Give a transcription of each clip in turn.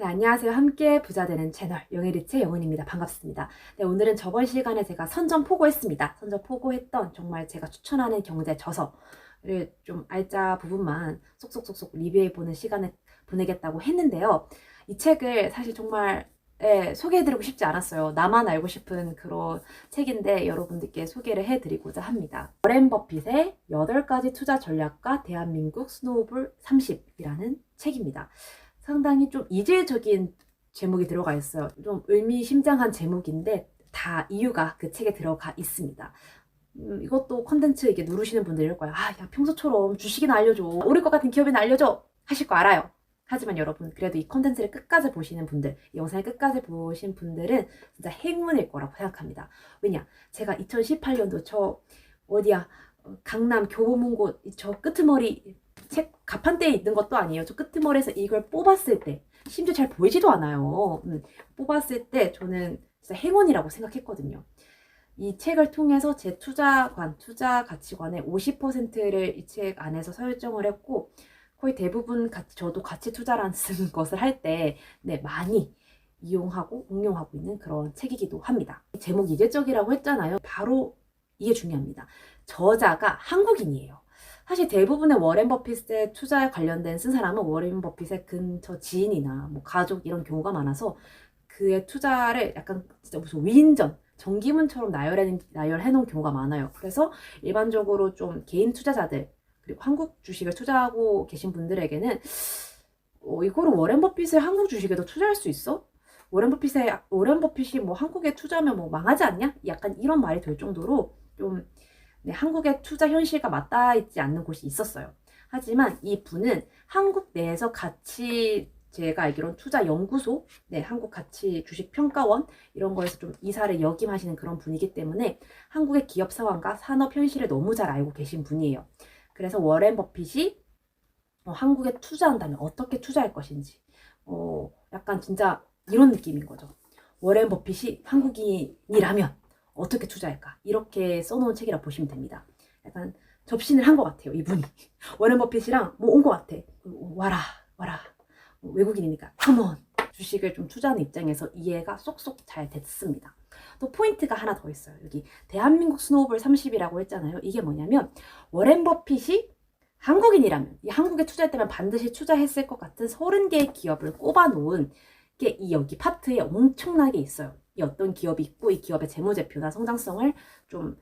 네, 안녕하세요. 함께 부자 되는 채널 영예리치의 영은입니다. 반갑습니다. 네, 오늘은 저번 시간에 제가 선전포고했습니다. 선전포고했던 정말 제가 추천하는 경제 저서를 좀 알짜 부분만 쏙쏙쏙쏙 리뷰해보는 시간을 보내겠다고 했는데요. 이 책을 사실 정말 소개해드리고 싶지 않았어요. 나만 알고 싶은 그런 책인데 여러분들께 소개를 해드리고자 합니다. 워렌 버핏의 8가지 투자 전략과 대한민국 스노우볼 30이라는 책입니다. 상당히 좀 이질적인 제목이 들어가 있어요. 좀 의미심장한 제목인데 다 이유가 그 책에 들어가 있습니다. 이것도 컨텐츠 이게 누르시는 분들일 거예요. 아, 야, 평소처럼 주식이나 알려줘. 오를 것 같은 기업이나 알려줘. 하실 거 알아요. 하지만 여러분, 그래도 이 컨텐츠를 끝까지 보시는 분들, 이 영상을 끝까지 보신 분들은 진짜 행운일 거라고 생각합니다. 왜냐? 제가 2018년도 어디야? 강남 교보문고 저 끄트머리 책 가판대에 있는 것도 아니에요. 저 끄트머리에서 이걸 뽑았을 때, 심지어 잘 보이지도 않아요. 뽑았을 때 저는 진짜 행운이라고 생각했거든요. 이 책을 통해서 제 투자 가치관의 50%를 이 책 안에서 설정을 했고, 거의 대부분 저도 가치 투자라는 것을 할 때, 네, 많이 이용하고 응용하고 있는 그런 책이기도 합니다. 제목 이질적이라고 했잖아요. 바로 이게 중요합니다. 저자가 한국인이에요. 사실 대부분의 워렌 버핏의 투자에 관련된 쓴 사람은 워렌 버핏의 근처 지인이나 뭐 가족 이런 경우가 많아서 그의 투자를 약간 진짜 무슨 위인전, 정기문처럼 나열해 놓은 경우가 많아요. 그래서 일반적으로 좀 개인 투자자들, 그리고 한국 주식을 투자하고 계신 분들에게는 이거를 워렌 버핏의 한국 주식에도 투자할 수 있어? 워렌 버핏이 뭐 한국에 투자하면 뭐 망하지 않냐? 약간 이런 말이 될 정도로 좀 네, 한국의 투자 현실과 맞닿아 있지 않는 곳이 있었어요. 하지만 이 분은 한국 내에서 제가 알기로는 투자 연구소, 네, 한국 가치 주식 평가원 이런 거에서 좀 이사를 역임하시는 그런 분이기 때문에 한국의 기업 상황과 산업 현실을 너무 잘 알고 계신 분이에요. 그래서 워렌 버핏이 한국에 투자한다면 어떻게 투자할 것인지, 약간 진짜 이런 느낌인 거죠. 워렌 버핏이 한국인이라면 어떻게 투자할까? 이렇게 써놓은 책이라 보시면 됩니다. 약간 접신을 한 것 같아요, 이분이. 워렌 버핏이랑 뭐 온 것 같아. 와라, 와라. 외국인이니까, 컴온. 주식을 좀 투자하는 입장에서 이해가 쏙쏙 잘 됐습니다. 또 포인트가 하나 더 있어요. 여기 대한민국 스노우볼 30이라고 했잖아요. 이게 뭐냐면 워렌 버핏이 한국인이라면 이 한국에 투자했다면 반드시 투자했을 것 같은 30개의 기업을 꼽아놓은 게 이 여기 파트에 엄청나게 있어요. 이 어떤 기업이 있고 이 기업의 재무제표나 성장성을 좀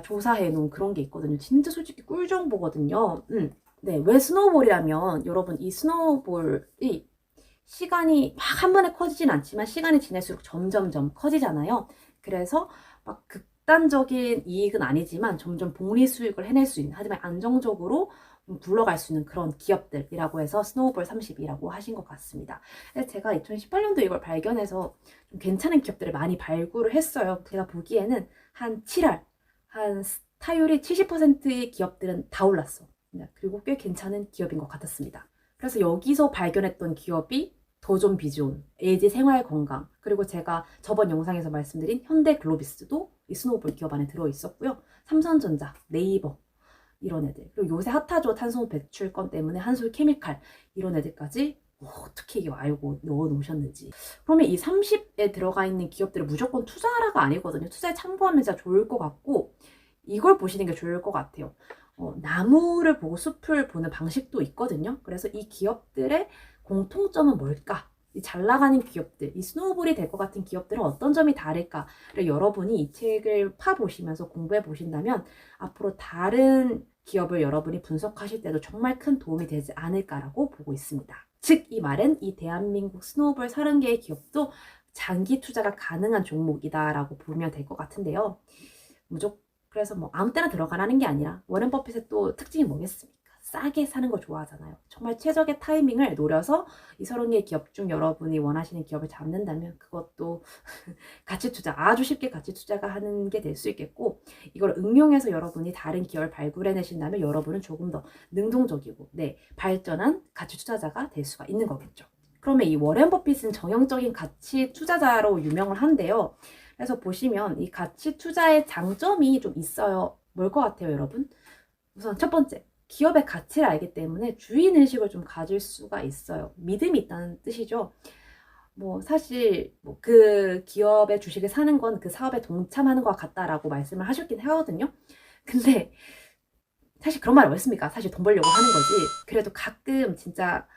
조사해 놓은 그런 게 있거든요. 진짜 솔직히 꿀 정보거든요. 네, 왜 스노우볼이라면 여러분 이 스노우볼이 시간이 막 한 번에 커지진 않지만 시간이 지날수록 점점점 커지잖아요. 그래서 막 극단적인 이익은 아니지만 점점 복리 수익을 해낼 수 있는, 하지만 안정적으로 굴러갈 수 있는 그런 기업들이라고 해서 스노우볼 30이라고 하신 것 같습니다. 제가 2018년도 이걸 발견해서 좀 괜찮은 기업들을 많이 발굴을 했어요. 제가 보기에는 한 7할, 한 타율이 70%의 기업들은 다 올랐어. 그리고 꽤 괜찮은 기업인 것 같았습니다. 그래서 여기서 발견했던 기업이 더존 비존, LG 생활건강, 그리고 제가 저번 영상에서 말씀드린 현대글로비스도 이 스노우볼 기업 안에 들어있었고요. 삼성전자, 네이버 이런 애들, 그리고 요새 핫하죠. 탄소 배출권 때문에 한솔케미칼 이런 애들까지 어떻게 이거 알고 넣어 놓으셨는지. 그러면 이 30에 들어가 있는 기업들을 무조건 투자하라가 아니거든요. 투자에 참고하면 진짜 좋을 것 같고 이걸 보시는 게 좋을 것 같아요. 나무를 보고 숲을 보는 방식도 있거든요. 그래서 이 기업들의 공통점은 뭘까? 이 잘 나가는 기업들, 이 스노우볼이 될 것 같은 기업들은 어떤 점이 다를까를 여러분이 이 책을 파보시면서 공부해 보신다면 앞으로 다른 기업을 여러분이 분석하실 때도 정말 큰 도움이 되지 않을까라고 보고 있습니다. 즉, 이 말은 이 대한민국 스노우볼 30개의 기업도 장기 투자가 가능한 종목이다라고 보면 될 것 같은데요. 그래서 뭐 아무 때나 들어가라는 게 아니라 워렌 버핏의 또 특징이 뭐겠습니까? 싸게 사는 걸 좋아하잖아요. 정말 최적의 타이밍을 노려서 이 30개의 기업 중 여러분이 원하시는 기업을 잡는다면 그것도 가치 투자, 아주 쉽게 가치 투자가 하는 게 될 수 있겠고, 이걸 응용해서 여러분이 다른 기업을 발굴해내신다면 여러분은 조금 더 능동적이고 발전한 가치 투자자가 될 수가 있는 거겠죠. 그러면 이 워렌 버핏은 정형적인 가치 투자자로 유명을 한데요. 그래서 보시면 이 가치 투자의 장점이 좀 있어요. 뭘 것 같아요, 여러분? 우선 첫 번째, 기업의 가치를 알기 때문에 주인의식을 좀 가질 수가 있어요. 믿음이 있다는 뜻이죠. 뭐 사실 뭐 그 기업의 주식을 사는 건 그 사업에 동참하는 것과 같다라고 말씀을 하셨긴 하거든요. 근데 사실 그런 말 어딨습니까? 사실 돈 벌려고 하는 거지. 그래도 가끔 진짜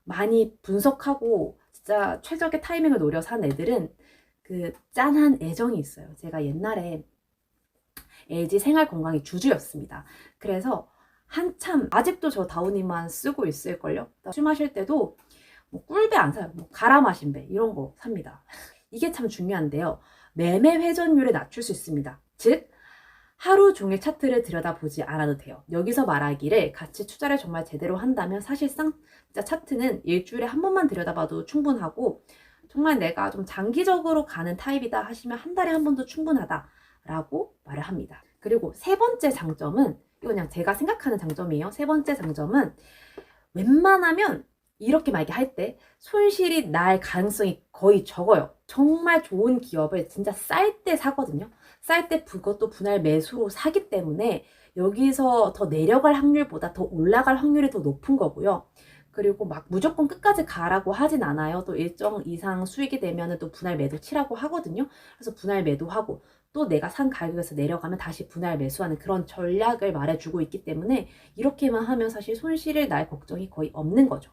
많이 분석하고 진짜 최적의 타이밍을 노려서 한 애들은 그 짠한 애정이 있어요. 제가 옛날에 LG 생활건강이 주주였습니다. 그래서 한참 아직도 저 다우니만 쓰고 있을걸요. 술 마실 때도 뭐 꿀배 안 사요. 뭐 갈아 마신 배 이런 거 삽니다. 이게 참 중요한데요. 매매 회전율을 낮출 수 있습니다. 즉 하루 종일 차트를 들여다보지 않아도 돼요. 여기서 말하기를 가치 투자를 정말 제대로 한다면 사실상 진짜 차트는 일주일에 한 번만 들여다봐도 충분하고 정말 내가 좀 장기적으로 가는 타입이다 하시면 한 달에 한 번도 충분하다라고 말을 합니다. 그리고 세 번째 장점은 이거 그냥 제가 생각하는 장점이에요. 세 번째 장점은 웬만하면 이렇게 만약에 할 때 손실이 날 가능성이 거의 적어요. 정말 좋은 기업을 진짜 쌀 때 사거든요. 쌀 때 그것도 분할 매수로 사기 때문에 여기서 더 내려갈 확률보다 더 올라갈 확률이 더 높은 거고요. 그리고 막 무조건 끝까지 가라고 하진 않아요. 또 일정 이상 수익이 되면 또 분할 매도 치라고 하거든요. 그래서 분할 매도하고 또 내가 산 가격에서 내려가면 다시 분할 매수하는 그런 전략을 말해주고 있기 때문에 이렇게만 하면 사실 손실을 날 걱정이 거의 없는 거죠.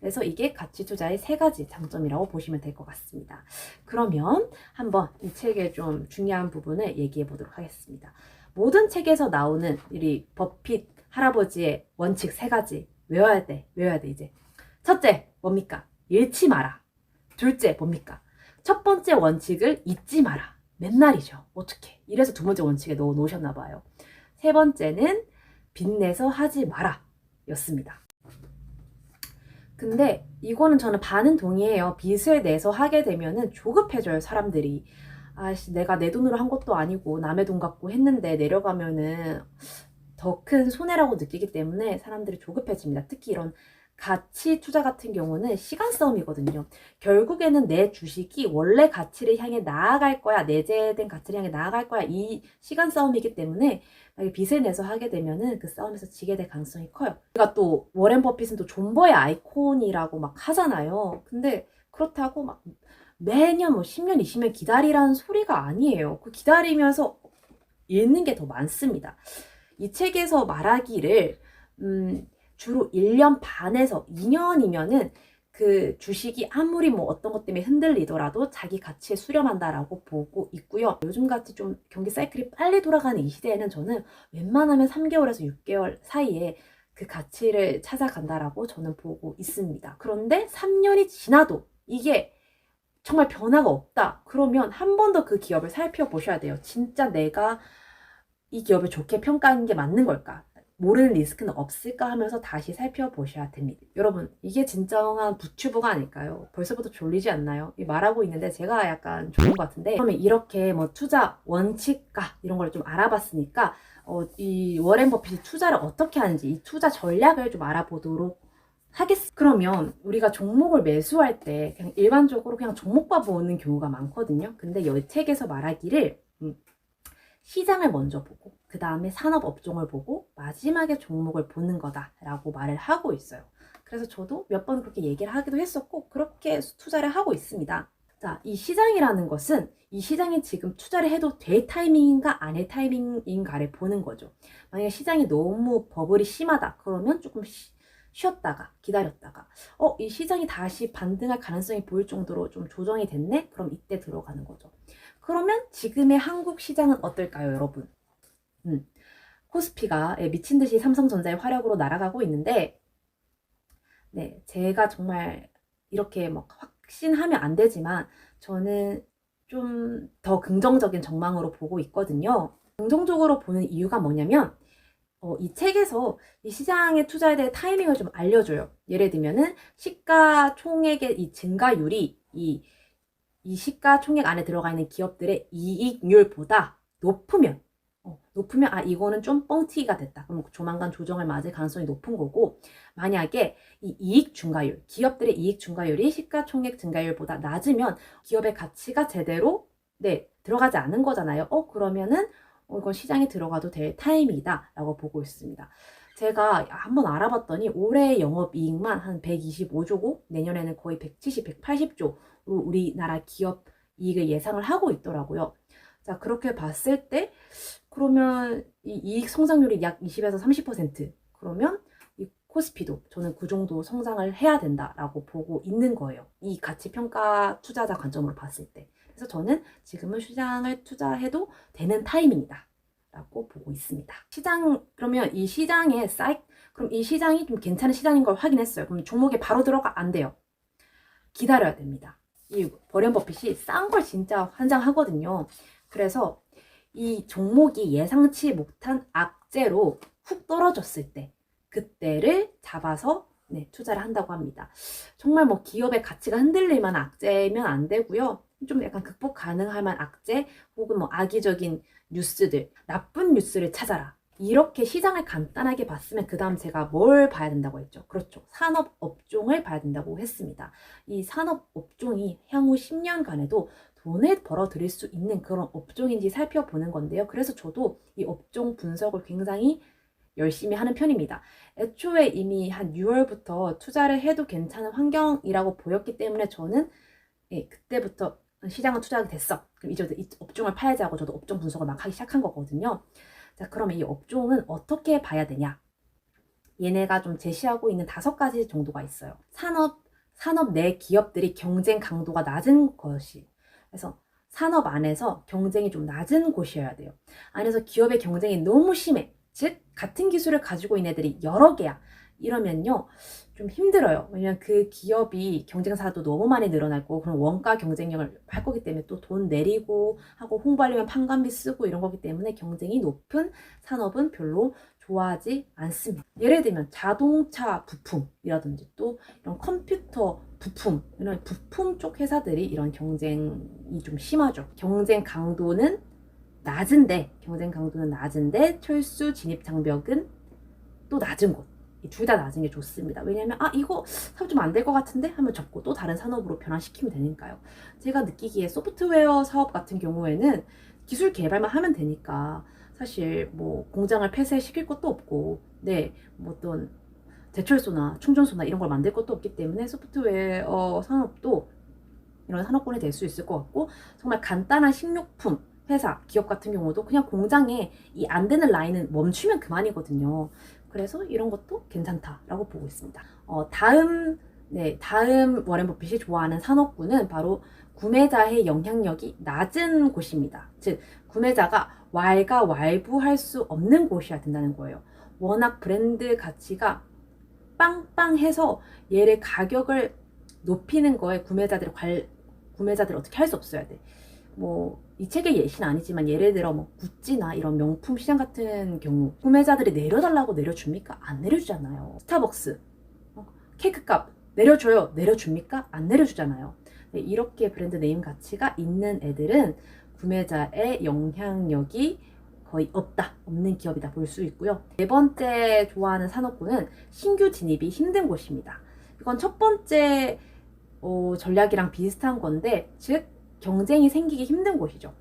그래서 이게 가치 투자의 세 가지 장점이라고 보시면 될 것 같습니다. 그러면 한번 이 책의 좀 중요한 부분을 얘기해 보도록 하겠습니다. 모든 책에서 나오는 이 버핏 할아버지의 원칙 세 가지 외워야 돼 이제. 첫째 뭡니까? 잃지 마라. 둘째 뭡니까? 첫 번째 원칙을 잊지 마라. 맨날이죠. 어떻게? 이래서 두 번째 원칙에 넣어 놓으셨나 봐요. 세 번째는 빚내서 하지 마라 였습니다. 근데 이거는 저는 반은 동의해요. 빚을 내서 하게 되면은 조급해져요, 사람들이. 아씨, 내가 내 돈으로 한 것도 아니고 남의 돈 갖고 했는데 내려가면은 더 큰 손해라고 느끼기 때문에 사람들이 조급해집니다. 특히 이런 가치 투자 같은 경우는 시간 싸움이거든요. 결국에는 내 주식이 원래 가치를 향해 나아갈 거야, 내재된 가치를 향해 나아갈 거야, 이 시간 싸움이기 때문에 빚을 내서 하게 되면은 그 싸움에서 지게 될 가능성이 커요. 그러니까 또 워렌 버핏은 또 존버의 아이콘이라고 막 하잖아요. 근데 그렇다고 막 매년 뭐 10년, 20년 기다리라는 소리가 아니에요. 그 기다리면서 잃는 게 더 많습니다. 이 책에서 말하기를 주로 1년 반에서 2년이면은 그 주식이 아무리 뭐 어떤 것 때문에 흔들리더라도 자기 가치에 수렴한다라고 보고 있고요. 요즘같이 좀 경기 사이클이 빨리 돌아가는 이 시대에는 저는 웬만하면 3개월에서 6개월 사이에 그 가치를 찾아간다라고 저는 보고 있습니다. 그런데 3년이 지나도 이게 정말 변화가 없다. 그러면 한 번 더 그 기업을 살펴보셔야 돼요. 진짜 내가 이 기업을 좋게 평가하는 게 맞는 걸까? 모르는 리스크는 없을까 하면서 다시 살펴보셔야 됩니다. 여러분, 이게 진정한 부튜버가 아닐까요? 벌써부터 졸리지 않나요? 말하고 있는데 제가 약간 졸린 것 같은데, 그러면 이렇게 뭐 투자 원칙과 이런 걸 좀 알아봤으니까 이 워렌 버핏이 투자를 어떻게 하는지 이 투자 전략을 좀 알아보도록 하겠습니다. 그러면 우리가 종목을 매수할 때 그냥 일반적으로 그냥 종목만 보는 경우가 많거든요. 근데 이 책에서 말하기를 시장을 먼저 보고 그 다음에 산업 업종을 보고 마지막에 종목을 보는 거다라고 말을 하고 있어요. 그래서 저도 몇 번 그렇게 얘기를 하기도 했었고 그렇게 투자를 하고 있습니다. 자, 이 시장이라는 것은 이 시장이 지금 투자를 해도 될 타이밍인가 아닐 타이밍인가를 보는 거죠. 만약에 시장이 너무 버블이 심하다 그러면 조금 쉬었다가 기다렸다가 이 시장이 다시 반등할 가능성이 보일 정도로 좀 조정이 됐네? 그럼 이때 들어가는 거죠. 그러면 지금의 한국 시장은 어떨까요, 여러분? 코스피가 미친 듯이 삼성전자의 화력으로 날아가고 있는데, 네, 제가 정말 이렇게 막 확신하면 안 되지만, 저는 좀 더 긍정적인 전망으로 보고 있거든요. 긍정적으로 보는 이유가 뭐냐면, 이 책에서 이 시장에 투자에 대해 타이밍을 좀 알려줘요. 예를 들면은 시가총액의 이 증가율이 이 시가총액 안에 들어가 있는 기업들의 이익률보다 높으면 이거는 좀 뻥튀기가 됐다. 그럼 조만간 조정을 맞을 가능성이 높은 거고, 만약에 이 이익 증가율, 기업들의 이익 증가율이 시가총액 증가율보다 낮으면 기업의 가치가 제대로 들어가지 않은 거잖아요. 그러면은 이건 시장에 들어가도 될 타이밍이다 라고 보고 있습니다. 제가 한번 알아봤더니 올해 영업이익만 한 125조고 내년에는 거의 170, 180조 우리나라 기업 이익을 예상을 하고 있더라고요. 자, 그렇게 봤을 때 그러면 이 이익 성장률이 약 20에서 30%, 그러면 이 코스피도 저는 그 정도 성장을 해야 된다라고 보고 있는 거예요. 이 가치 평가 투자자 관점으로 봤을 때. 그래서 저는 지금은 시장을 투자해도 되는 타임입니다 라고 보고 있습니다. 그러면 이 시장에 그럼 이 시장이 좀 괜찮은 시장인 걸 확인했어요. 그럼 종목에 바로 들어가? 안 돼요. 기다려야 됩니다. 이 워렌 버핏이 싼 걸 진짜 환장하거든요. 그래서 이 종목이 예상치 못한 악재로 훅 떨어졌을 때, 그때를 잡아서 투자를 한다고 합니다. 정말 뭐 기업의 가치가 흔들릴 만한 악재면 안 되고요. 좀 약간 극복 가능할 만한 악재, 혹은 뭐 악의적인 뉴스들, 나쁜 뉴스를 찾아라. 이렇게 시장을 간단하게 봤으면 그 다음 제가 뭘 봐야 된다고 했죠? 그렇죠. 산업업종을 봐야 된다고 했습니다. 이 산업업종이 향후 10년간에도 돈을 벌어들일 수 있는 그런 업종인지 살펴보는 건데요. 그래서 저도 이 업종 분석을 굉장히 열심히 하는 편입니다. 애초에 이미 한 6월부터 투자를 해도 괜찮은 환경이라고 보였기 때문에 저는 그때부터 시장은 투자하게 됐어. 그럼 이제 이 업종을 팔지 하고 저도 업종 분석을 막 하기 시작한 거거든요. 자, 그러면 이 업종은 어떻게 봐야 되냐? 얘네가 좀 제시하고 있는 5가지 정도가 있어요. 산업 내 기업들이 경쟁 강도가 낮은 것이. 그래서 산업 안에서 경쟁이 좀 낮은 곳이어야 돼요. 안에서 기업의 경쟁이 너무 심해. 즉, 같은 기술을 가지고 있는 애들이 여러 개야. 이러면요, 좀 힘들어요. 왜냐면 그 기업이 경쟁사도 너무 많이 늘어나고, 그럼 원가 경쟁력을 할 거기 때문에 또 돈 내리고 하고 홍보하려면 판관비 쓰고 이런 거기 때문에 경쟁이 높은 산업은 별로 좋아하지 않습니다. 예를 들면 자동차 부품이라든지 또 이런 컴퓨터 부품, 이런 부품 쪽 회사들이 이런 경쟁이 좀 심하죠. 경쟁 강도는 낮은데 철수 진입 장벽은 또 낮은 곳. 둘 다 낮은 게 좋습니다. 왜냐면 이거 사업 좀 안 될 것 같은데 하면 접고 또 다른 산업으로 변화시키면 되니까요. 제가 느끼기에 소프트웨어 사업 같은 경우에는 기술 개발만 하면 되니까 사실 뭐 공장을 폐쇄시킬 것도 없고 뭐 어떤 제철소나 충전소나 이런 걸 만들 것도 없기 때문에 소프트웨어 산업도 이런 산업군이 될 수 있을 것 같고, 정말 간단한 식료품 회사, 기업 같은 경우도 그냥 공장에 이 안 되는 라인은 멈추면 그만이거든요. 그래서 이런 것도 괜찮다라고 보고 있습니다. 다음 워렌 버핏이 좋아하는 산업군은 바로 구매자의 영향력이 낮은 곳입니다. 즉, 구매자가 왈가왈부할 수 없는 곳이어야 된다는 거예요. 워낙 브랜드 가치가 빵빵해서 얘를 가격을 높이는 거에 구매자들이 어떻게 할 수 없어야 돼. 뭐 이 책의 예시는 아니지만 예를 들어 뭐 구찌나 이런 명품 시장 같은 경우 구매자들이 내려달라고 내려줍니까? 안 내려주잖아요. 스타벅스 케이크값 내려줍니까? 안 내려주잖아요. 이렇게 브랜드 네임 가치가 있는 애들은 구매자의 영향력이 거의 없는 기업이다 볼 수 있고요. 4번째 좋아하는 산업군은 신규 진입이 힘든 곳입니다. 이건 첫 번째 전략이랑 비슷한 건데, 즉 경쟁이 생기기 힘든 곳이죠.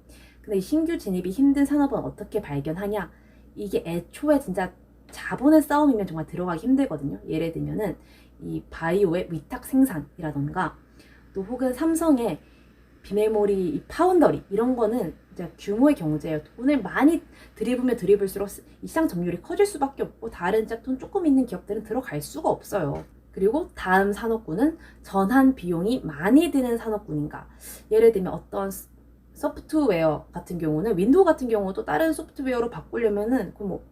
근데 이 신규 진입이 힘든 산업은 어떻게 발견하냐? 이게 애초에 진짜 자본의 싸움이면 정말 들어가기 힘들거든요. 예를 들면은 이 바이오의 위탁 생산이라던가 또 혹은 삼성의 비메모리 이 파운더리, 이런 거는 이제 규모의 경제예요. 돈을 많이 들이부면 들이불수록 이 시장 점유율이 커질 수밖에 없고, 다른 돈 조금 있는 기업들은 들어갈 수가 없어요. 그리고 다음 산업군은 전환 비용이 많이 드는 산업군인가. 예를 들면 어떤 소프트웨어 같은 경우는, 윈도우 같은 경우도 다른 소프트웨어로 바꾸려면은 뭐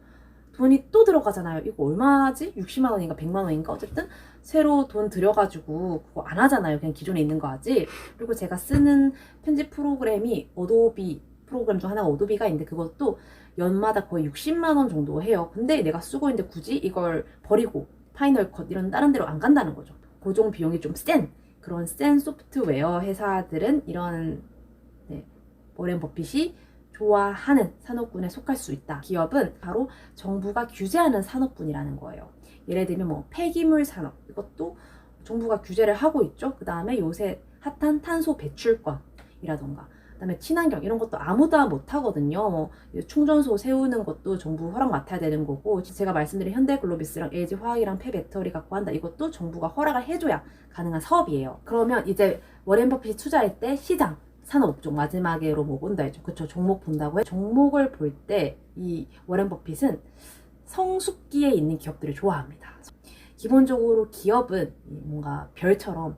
돈이 또 들어가잖아요. 이거 얼마지? 60만 원인가 100만 원인가? 어쨌든 새로 돈 들여가지고 그거 안 하잖아요. 그냥 기존에 있는 거 하지. 그리고 제가 쓰는 편집 프로그램이 어도비 프로그램 중 하나가 어도비가 있는데, 그것도 연마다 거의 60만 원 정도 해요. 근데 내가 쓰고 있는데 굳이 이걸 버리고 파이널 컷 이런 다른 데로 안 간다는 거죠. 고정 비용이 좀 그런 센 소프트웨어 회사들은 이런 워렌 버핏이 좋아하는 산업군에 속할 수 있다. 기업은 바로 정부가 규제하는 산업군이라는 거예요. 예를 들면 뭐 폐기물 산업, 이것도 정부가 규제를 하고 있죠. 그 다음에 요새 핫한 탄소 배출권이라던가, 그 다음에 친환경, 이런 것도 아무도 못 하거든요. 뭐 충전소 세우는 것도 정부 허락 맡아야 되는 거고, 제가 말씀드린 현대글로비스랑 LG화학이랑 폐배터리 갖고 한다, 이것도 정부가 허락을 해줘야 가능한 사업이에요. 그러면 이제 워렌 버핏이 투자할 때 시장, 산업 업종 마지막으로 뭐 본다 했죠. 그쵸? 종목 본다고 해. 종목을 볼 때 이 워렌 버핏은 성숙기에 있는 기업들을 좋아합니다. 기본적으로 기업은 뭔가 별처럼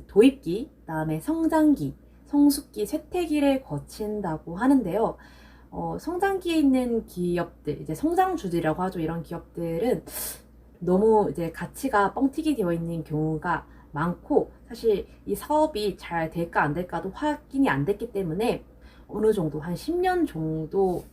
도입기, 그다음에 성장기, 성숙기, 쇠퇴기를 거친다고 하는데요. 성장기에 있는 기업들, 이제 성장주들이라고 하죠. 이런 기업들은 너무 이제 가치가 뻥튀기 되어 있는 경우가 많고, 사실 이 사업이 잘 될까 안 될까도 확인이 안 됐기 때문에 어느 정도 한 10년 정도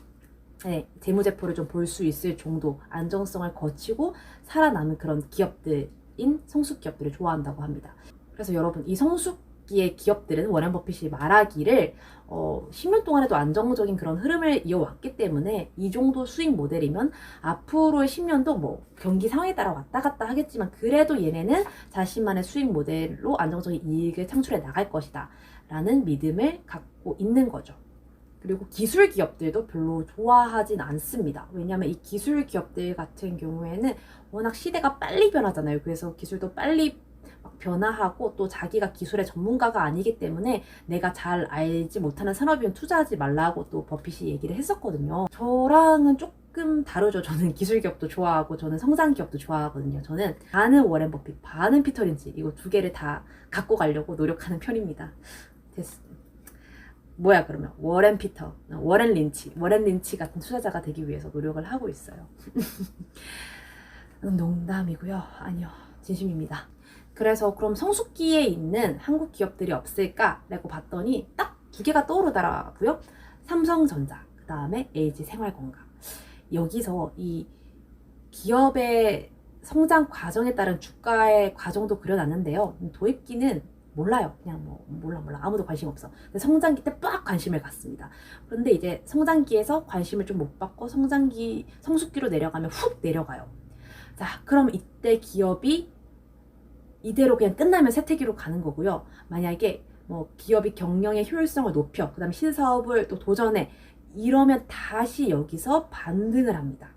재무제표를 좀 볼 수 있을 정도 안정성을 거치고 살아남은 그런 기업들인 성숙 기업들을 좋아한다고 합니다. 그래서 여러분, 이 성숙기의 기업들은 워렌 버핏이 말하기를 10년 동안에도 안정적인 그런 흐름을 이어왔기 때문에 이 정도 수익 모델이면 앞으로의 10년도 뭐 경기 상황에 따라 왔다 갔다 하겠지만 그래도 얘네는 자신만의 수익 모델로 안정적인 이익을 창출해 나갈 것이다 라는 믿음을 갖고 있는 거죠. 그리고 기술 기업들도 별로 좋아하진 않습니다. 왜냐하면 이 기술 기업들 같은 경우에는 워낙 시대가 빨리 변하잖아요. 그래서 기술도 빨리 막 변화하고 또 자기가 기술의 전문가가 아니기 때문에 내가 잘 알지 못하는 산업이면 투자하지 말라고 또 버핏이 얘기를 했었거든요. 저랑은 조금 다르죠. 저는 기술 기업도 좋아하고 저는 성장 기업도 좋아하거든요. 저는 반은 워렌 버핏, 반은 피터 린치, 이거 두 개를 다 갖고 가려고 노력하는 편입니다. 됐어. 뭐야 그러면 워렌 피터, 워렌 린치 같은 투자자가 되기 위해서 노력을 하고 있어요. 농담이고요. 아니요, 진심입니다. 그래서 그럼 성숙기에 있는 한국 기업들이 없을까라고 봤더니 딱 두 개가 떠오르더라고요. 삼성전자, 그 다음에 LG생활건강. 여기서 이 기업의 성장 과정에 따른 주가의 과정도 그려놨는데요. 도입기는 몰라요. 그냥 몰라. 아무도 관심 없어. 근데 성장기 때 빡 관심을 갖습니다. 그런데 이제 성장기에서 관심을 좀 못 받고 성숙기로 내려가면 훅 내려가요. 자, 그럼 이때 기업이 이대로 그냥 끝나면 쇠퇴기로 가는 거고요. 만약에 뭐 기업이 경영의 효율성을 높여, 그 다음에 신사업을 또 도전해, 이러면 다시 여기서 반등을 합니다.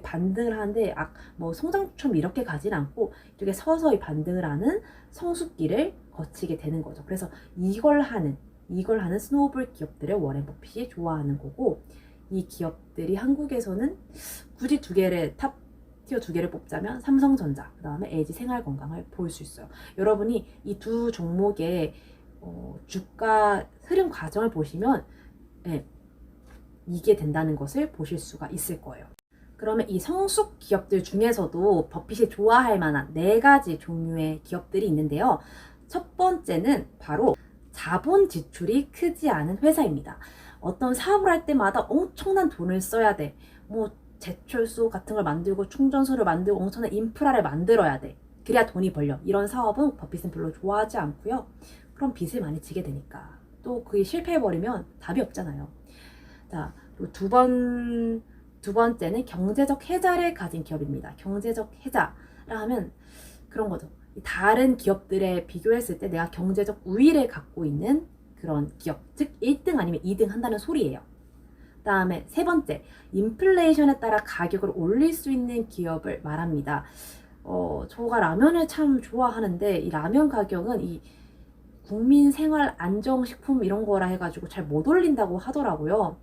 반등을 하는데 뭐 성장처럼 이렇게 가진 않고 이렇게 서서히 반등을 하는 성숙기를 거치게 되는 거죠. 그래서 이걸 하는 스노우볼 기업들을 워렌 버핏이 좋아하는 거고, 이 기업들이 한국에서는 굳이 티어 두 개를 뽑자면 삼성전자, 그 다음에 LG생활건강을 볼 수 있어요. 여러분이 이 두 종목의 주가 흐름 과정을 보시면 이게 된다는 것을 보실 수가 있을 거예요. 그러면 이 성숙 기업들 중에서도 버핏이 좋아할 만한 4가지 종류의 기업들이 있는데요. 첫 번째는 바로 자본 지출이 크지 않은 회사입니다. 어떤 사업을 할 때마다 엄청난 돈을 써야 돼. 뭐 제철소 같은 걸 만들고 충전소를 만들고 엄청난 인프라를 만들어야 돼. 그래야 돈이 벌려. 이런 사업은 버핏은 별로 좋아하지 않고요. 그럼 빚을 많이 지게 되니까. 또 그게 실패해버리면 답이 없잖아요. 자, 그리고 두 번째는 경제적 해자를 가진 기업입니다. 경제적 해자라 하면 그런 거죠. 다른 기업들에 비교했을 때 내가 경제적 우위를 갖고 있는 그런 기업, 즉 1등 아니면 2등 한다는 소리예요. 다음에 세 번째, 인플레이션에 따라 가격을 올릴 수 있는 기업을 말합니다. 저가 라면을 참 좋아하는데 이 라면 가격은 이 국민 생활 안정식품 이런 거라 해가지고 잘 못 올린다고 하더라고요.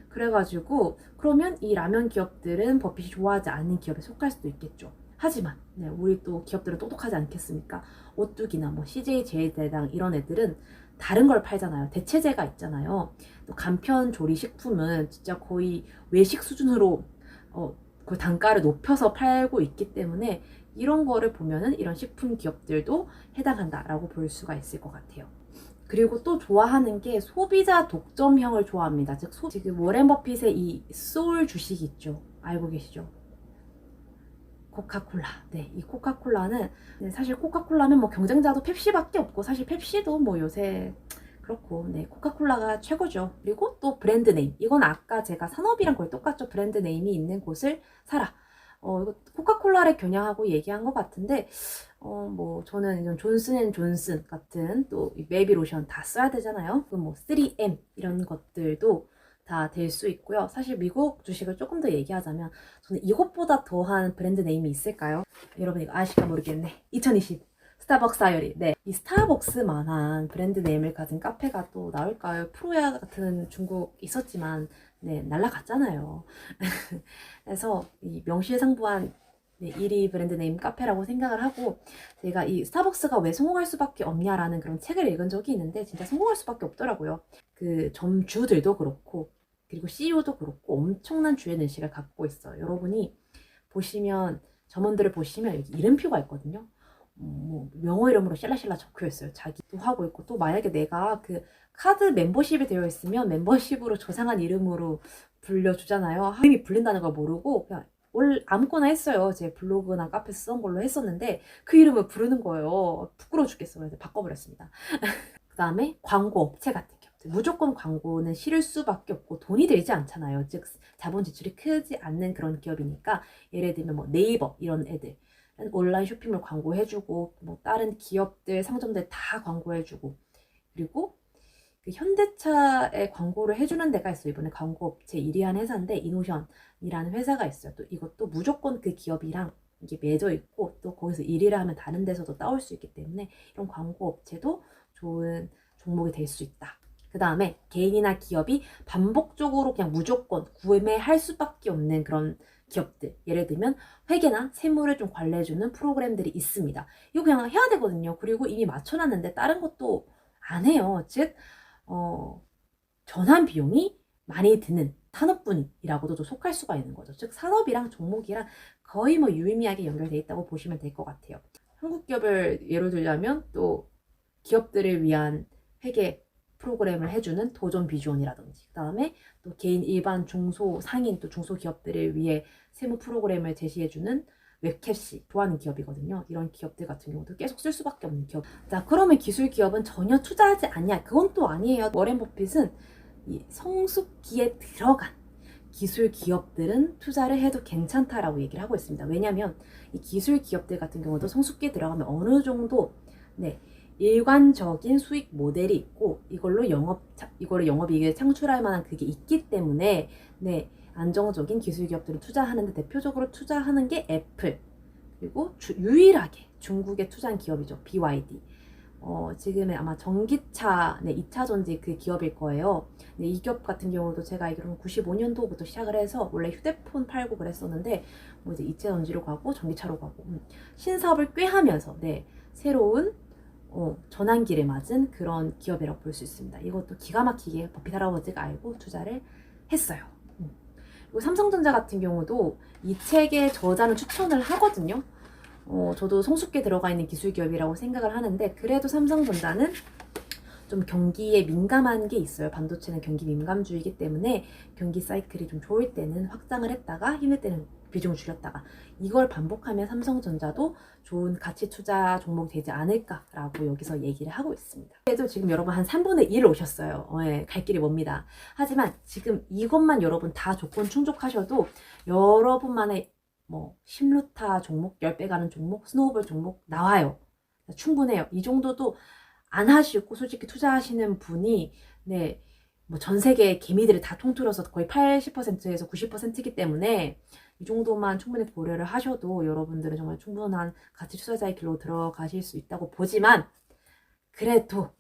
그래가지고 그러면 이 라면 기업들은 버핏이 좋아하지 않는 기업에 속할 수도 있겠죠. 하지만 우리 또 기업들은 똑똑하지 않겠습니까? 오뚜기나 뭐 CJ 제일대당 이런 애들은 다른 걸 팔잖아요. 대체재가 있잖아요. 또 간편 조리 식품은 진짜 거의 외식 수준으로 그 단가를 높여서 팔고 있기 때문에 이런 거를 보면은 이런 식품 기업들도 해당한다라고 볼 수가 있을 것 같아요. 그리고 또 좋아하는 게 소비자 독점형을 좋아합니다. 즉 지금 워렌 버핏의 이 소울 주식 있죠. 알고 계시죠? 코카콜라. 이 코카콜라는 사실 코카콜라는 뭐 경쟁자도 펩시밖에 없고 사실 펩시도 뭐 요새 그렇고 코카콜라가 최고죠. 그리고 또 브랜드 네임. 이건 아까 제가 산업이랑 거의 똑같죠. 브랜드 네임이 있는 곳을 사라. 이거 코카콜라를 겨냥하고 얘기한 것 같은데 뭐 저는 이런 존슨앤존슨 같은 또 베이비 로션 다 써야 되잖아요. 뭐 3M 이런 것들도 다 될 수 있고요. 사실 미국 주식을 조금 더 얘기하자면 저는 이것보다 더한 브랜드 네임이 있을까요? 여러분 이거 아실까 모르겠네. 2020 스타벅스 다이어리. 네. 이 스타벅스만한 브랜드 네임을 가진 카페가 또 나올까요? 프로야 같은 중국 있었지만, 네, 날라갔잖아요. 그래서 이 명실상부한 네, 1위 브랜드 네임 카페라고 생각을 하고, 제가 이 스타벅스가 왜 성공할 수밖에 없냐라는 그런 책을 읽은 적이 있는데, 진짜 성공할 수밖에 없더라고요. 그 점주들도 그렇고, 그리고 CEO도 그렇고, 엄청난 주인 의식을 갖고 있어요. 여러분이 보시면, 점원들을 보시면 여기 이름표가 있거든요. 뭐 영어 이름으로 샬라샬라 적혀 있어요. 자기도 하고 있고, 또 만약에 내가 그 카드 멤버십이 되어 있으면 멤버십으로 조상한 이름으로 불려주잖아요. 이름이 불린다는 걸 모르고 그냥 아무거나 했어요. 제 블로그나 카페에서 쓴 걸로 했었는데 그 이름을 부르는 거예요. 부끄러워 죽겠어요. 그래서 바꿔버렸습니다. 그 다음에 광고 업체 같은 기업들. 무조건 광고는 실을 수밖에 없고 돈이 들지 않잖아요. 즉 자본 지출이 크지 않는 그런 기업이니까, 예를 들면 뭐 네이버 이런 애들 온라인 쇼핑몰 광고해주고, 뭐 다른 기업들 상점들 다 광고해주고, 그리고 그 현대차에 광고를 해주는 데가 있어요. 이번에 광고업체 1위 한 회사인데 이노션이라는 회사가 있어요. 또 이것도 무조건 그 기업이랑 이게 맺어 있고, 또 거기서 1위를 하면 다른 데서도 따올 수 있기 때문에 이런 광고업체도 좋은 종목이 될 수 있다. 그 다음에 개인이나 기업이 반복적으로 그냥 무조건 구매할 수밖에 없는 그런 기업들, 예를 들면 회계나 세무를 좀 관리해주는 프로그램들이 있습니다. 이거 그냥 해야 되거든요. 그리고 이미 맞춰놨는데 다른 것도 안 해요. 즉 전환 비용이 많이 드는 산업군이라고도 좀 속할 수가 있는 거죠. 즉 산업이랑 종목이랑 거의 뭐 유의미하게 연결되어 있다고 보시면 될 것 같아요. 한국 기업을 예로 들자면 또 기업들을 위한 회계 프로그램을 해주는 도전 비주얼이라든지, 그 다음에 또 개인 일반 중소 상인 또 중소기업들을 위해 세무 프로그램을 제시해주는 웹캡시 좋아하는 기업이거든요. 이런 기업들 같은 경우도 계속 쓸 수밖에 없는 기업. 자, 그러면 기술 기업은 전혀 투자하지 않냐? 그건 또 아니에요. 워렌 버핏은 이 성숙기에 들어간 기술 기업들은 투자를 해도 괜찮다라고 얘기를 하고 있습니다. 왜냐하면 이 기술 기업들 같은 경우도 성숙기에 들어가면 어느 정도 일관적인 수익 모델이 있고, 이거를 영업이익을 창출할 만한 그게 있기 때문에 안정적인 기술 기업들을 투자하는데 대표적으로 투자하는 게 애플, 그리고 유일하게 중국에 투자한 기업이죠. BYD. 지금은 아마 전기차 2차 전지 그 기업일 거예요. 이 기업 같은 경우도 제가 알기로는 95년도부터 시작을 해서 원래 휴대폰 팔고 그랬었는데 뭐 이제 2차 전지로 가고 전기차로 가고 신사업을 꽤 하면서 새로운 전환기를 맞은 그런 기업이라고 볼 수 있습니다. 이것도 기가 막히게 버핏 할아버지가 알고 투자를 했어요. 그리고 삼성전자 같은 경우도 이 책의 저자는 추천을 하거든요. 저도 성숙기에 들어가 있는 기술 기업이라고 생각을 하는데, 그래도 삼성전자는 좀 경기에 민감한 게 있어요. 반도체는 경기 민감주의이기 때문에 경기 사이클이 좀 좋을 때는 확장을 했다가 힘들 때는 비중을 줄였다가, 이걸 반복하면 삼성전자도 좋은 가치 투자 종목이 되지 않을까라고 여기서 얘기를 하고 있습니다. 그래도 지금 여러분 한 3분의 1 오셨어요. 갈 길이 멉니다. 하지만 지금 이것만 여러분 다 조건 충족하셔도 여러분만의 뭐 심루타 종목, 10배 가는 종목, 스노우볼 종목 나와요. 충분해요. 이 정도도 안 하시고 솔직히 투자하시는 분이 뭐 전 세계 개미들을 다 통틀어서 거의 80%에서 90%이기 때문에 이 정도만 충분히 고려를 하셔도 여러분들은 정말 충분한 가치 투자자의 길로 들어가실 수 있다고 보지만, 그래도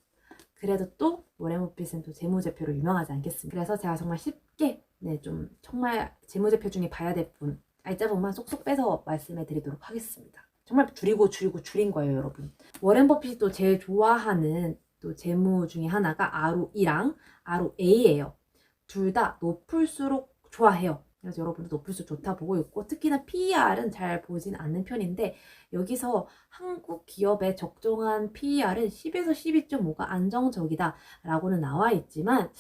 또 워렌 버핏은 또 재무제표로 유명하지 않겠습니까? 그래서 제가 정말 쉽게 좀 정말 재무제표 중에 봐야 될 분 알짜부분만 쏙쏙 빼서 말씀해 드리도록 하겠습니다. 정말 줄인 거예요, 여러분. 워렌 버핏이 또 제일 좋아하는 또 재무 중에 하나가 ROE랑 ROA예요. 둘 다 높을수록 좋아해요. 그래서 여러분도 높을수록 좋다 보고 있고, 특히나 PER은 잘 보진 않는 편인데 여기서 한국 기업의 적정한 PER은 10에서 12.5가 안정적이다 라고는 나와 있지만,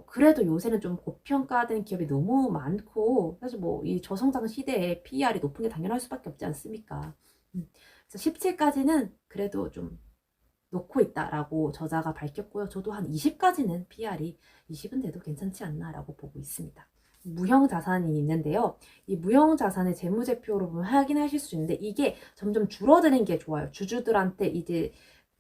그래도 요새는 좀 고평가된 기업이 너무 많고, 사실 뭐 이 저성장 시대에 PER이 높은 게 당연할 수밖에 없지 않습니까? 그래서 17까지는 그래도 좀 놓고 있다라고 저자가 밝혔고요. 저도 한 20까지는 PER이 20은 돼도 괜찮지 않나라고 보고 있습니다. 무형 자산이 있는데요. 이 무형 자산의 재무제표로 보면 확인하실 수 있는데, 이게 점점 줄어드는 게 좋아요. 주주들한테 이제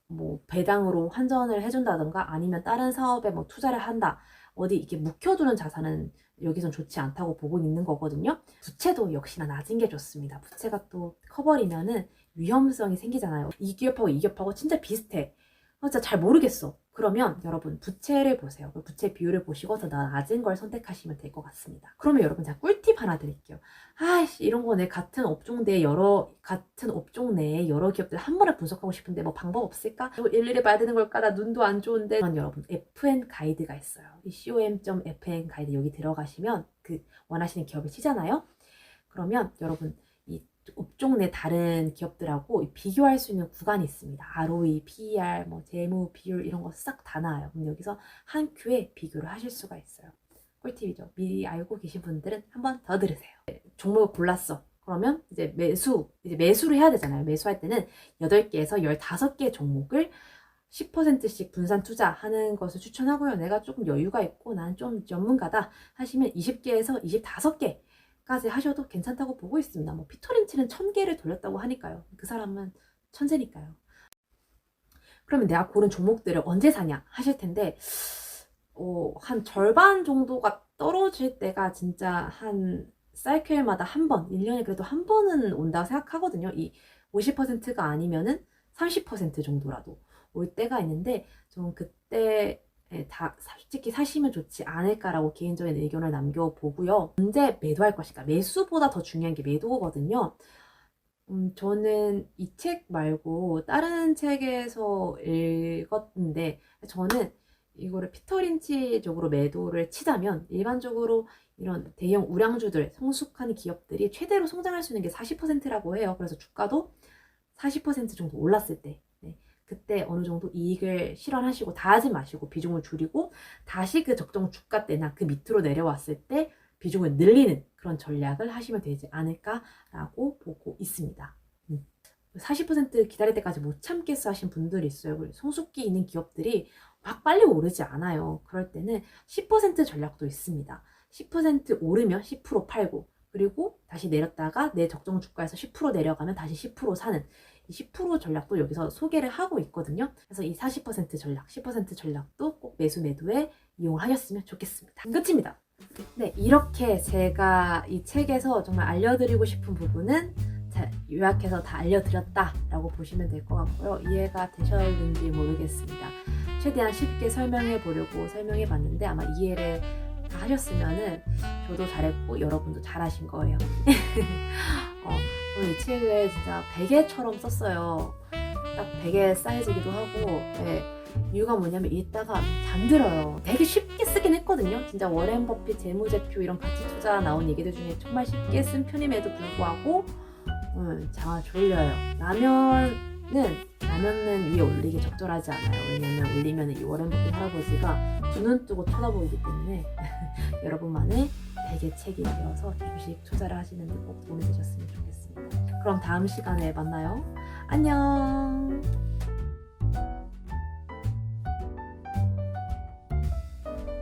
뭐 배당으로 환전을 해준다던가 아니면 다른 사업에 뭐 투자를 한다, 어디 이렇게 묵혀두는 자산은 여기선 좋지 않다고 보고 있는 거거든요. 부채도 역시나 낮은 게 좋습니다. 부채가 또 커버리면은 위험성이 생기잖아요. 이 기업하고 이 기업하고 진짜 비슷해. 진짜 잘 모르겠어. 그러면 여러분 부채를 보세요. 부채 비율을 보시고 더 낮은 걸 선택하시면 될 것 같습니다. 그러면 여러분 제가 꿀팁 하나 드릴게요. 아이씨 이런 거 내 같은 업종 내에 여러 기업들 한 번에 분석하고 싶은데 뭐 방법 없을까? 이거 일일이 봐야 되는 걸까? 나 눈도 안 좋은데. 여러분 FN 가이드가 있어요. 이 com.fn 가이드 여기 들어가시면 그 원하시는 기업을 치잖아요. 그러면 여러분 이 업종 내 다른 기업들하고 비교할 수 있는 구간이 있습니다. ROE, PER, 뭐 재무 비율 이런 거 싹 다 나와요. 그럼 여기서 한 큐에 비교를 하실 수가 있어요. 꿀팁이죠. 미리 알고 계신 분들은 한 번 더 들으세요. 종목을 골랐어. 그러면 이제 매수를 해야 되잖아요. 매수할 때는 8개에서 15개 종목을 10%씩 분산 투자하는 것을 추천하고요. 내가 조금 여유가 있고 난 좀 전문가다 하시면 20개에서 25개 까지 하셔도 괜찮다고 보고 있습니다. 뭐 피터 린치는 1000개를 돌렸다고 하니까요. 그 사람은 천재니까요. 그러면 내가 고른 종목들을 언제 사냐 하실 텐데 한 절반 정도가 떨어질 때가 진짜 한 사이클마다 한 번, 1년에 그래도 한 번은 온다고 생각하거든요. 이 50%가 아니면은 30% 정도라도 올 때가 있는데 좀 그때 다 솔직히 사시면 좋지 않을까라고 개인적인 의견을 남겨보고요. 언제 매도할 것인가? 매수보다 더 중요한 게 매도거든요. 저는 이 책 말고 다른 책에서 읽었는데 저는 이거를 피터 린치 쪽으로 매도를 치자면 일반적으로 이런 대형 우량주들, 성숙한 기업들이 최대로 성장할 수 있는 게 40%라고 해요. 그래서 주가도 40% 정도 올랐을 때 그때 어느 정도 이익을 실현하시고 다 하지 마시고 비중을 줄이고 다시 그 적정 주가 때나 그 밑으로 내려왔을 때 비중을 늘리는 그런 전략을 하시면 되지 않을까라고 보고 있습니다. 40% 기다릴 때까지 못 참겠어 하신 분들이 있어요. 성숙기 있는 기업들이 막 빨리 오르지 않아요. 그럴 때는 10% 전략도 있습니다. 10% 오르면 10% 팔고 그리고 다시 내렸다가 내 적정 주가에서 10% 내려가면 다시 10% 사는 이 10% 전략도 여기서 소개를 하고 있거든요. 그래서 이 40% 전략, 10% 전략도 꼭 매도에 이용하셨으면 좋겠습니다. 끝입니다. 네, 이렇게 제가 이 책에서 정말 알려드리고 싶은 부분은 요약해서 다 알려드렸다라고 보시면 될 것 같고요. 이해가 되셨는지 모르겠습니다. 최대한 쉽게 설명해 보려고 설명해 봤는데 아마 이해를 다 하셨으면은 저도 잘했고 여러분도 잘하신 거예요. 저는 이 책을 진짜 베개처럼 썼어요. 딱 베개 사이즈기도 하고 이유가 뭐냐면 읽다가 잠들어요. 되게 쉽게 쓰긴 했거든요. 진짜 워렌 버핏 재무제표 이런 가치 투자 나온 얘기들 중에 정말 쉽게 쓴 편임에도 불구하고 졸려요. 라면은 위에 올리기 적절하지 않아요. 왜냐면 올리면 이 워렌 버핏 할아버지가 두 눈 뜨고 쳐다보이기 때문에 여러분만의 베개 책이 되어서 주식 투자를 하시는데 꼭 도움이 되셨으면 좋겠습니다. 그럼 다음 시간에 만나요. 안녕.